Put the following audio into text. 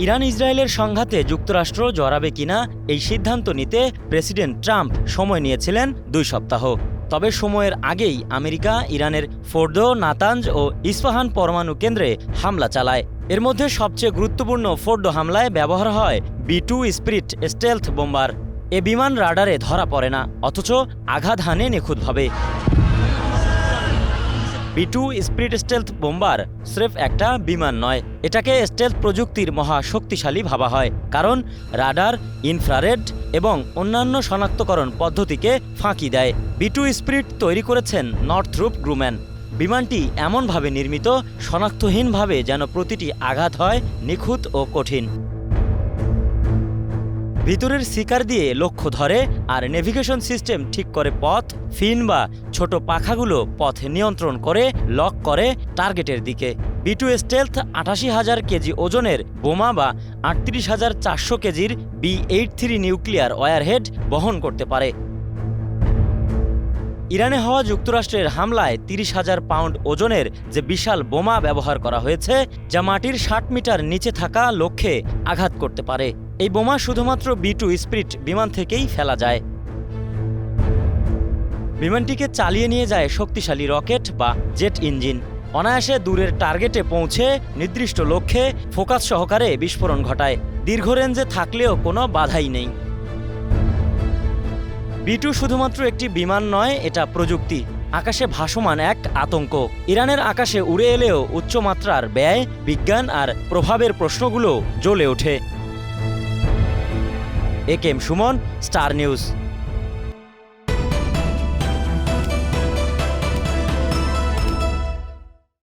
Iran ইসরায়েলের সংঘাতে যুক্তরাষ্ট্র জড়াবে কিনা এই সিদ্ধান্ত নিতে প্রেসিডেন্ট ট্রাম্প সময় নিয়েছিলেন 2 সপ্তাহ। তবে সময়ের আগেই আমেরিকা ইরানের ফোর্দো, নাতাঞ্জ ও ইস্পাহান পরমাণু কেন্দ্রে হামলা চালায়। এর মধ্যে সবচেয়ে গুরুত্বপূর্ণ ফোর্দো হামলায় ব্যবহার হয় B-2 স্পিরিট স্টেলথ বোম্বার। এ বিমান রাডারে ধরা পড়ে না, অথচ আঘাত হানে নিখুঁতভাবে। B-2 স্পিরিট স্টেলথ বোম্বার স্রেফ একটা বিমান নয়, এটাকে স্টেলথ প্রযুক্তির মহা শক্তিশালী ভাবা হয়, কারণ রাডার, ইনফ্রারেড এবং অন্যান্য শনাক্তকরণ পদ্ধতিকে ফাঁকি দেয়। B-2 স্পিরিট তৈরি করেছেন নর্থরুপ গ্রুম্যান। বিমানটি এমনভাবে নির্মিত, শনাক্তহীনভাবে যেন প্রতিটি আঘাত হয় নিখুঁত ও কঠিন। ভিতরের সিকার দিয়ে লক্ষ্য ধরে আর নেভিগেশন সিস্টেম ঠিক করে পথ, ফিন বা ছোট পাখাগুলো পথ নিয়ন্ত্রণ করে লক করে টার্গেটের দিকে। B-2 স্টেলথ 88,000 কেজি ওজনের বোমা বা 38,400 কেজির B-83 নিউক্লিয়ার ওয়ারহেড বহন করতে পারে। ইরানে হওয়া যুক্তরাষ্ট্রের হামলায় 30,000 পাউন্ড ওজনের যে বিশাল বোমা ব্যবহার করা হয়েছে, যা মাটির 60 মিটার নিচে থাকা লক্ষ্যে আঘাত করতে পারে। এই বোমা শুধুমাত্র B-2 স্পিরিট বিমান থেকেই ফেলা যায়। বিমানটিকে চালিয়ে নিয়ে যায় শক্তিশালী রকেট বা জেট ইঞ্জিন। অনায়াসে দূরের টার্গেটে পৌঁছে নির্দিষ্ট লক্ষ্যে ফোকাস সহকারে বিস্ফোরণ ঘটায়। দীর্ঘ রেঞ্জে থাকলেও কোনো বাধাই নেই। B-2 শুধুমাত্র একটি বিমান নয়, এটা প্রযুক্তি, আকাশে ভাসমান এক আতঙ্ক। ইরানের আকাশে উড়ে এলেও উচ্চমাত্রার ব্যয়, বিজ্ঞান আর প্রভাবের প্রশ্নগুলো জ্বলে ওঠে। AKM Suman, star news.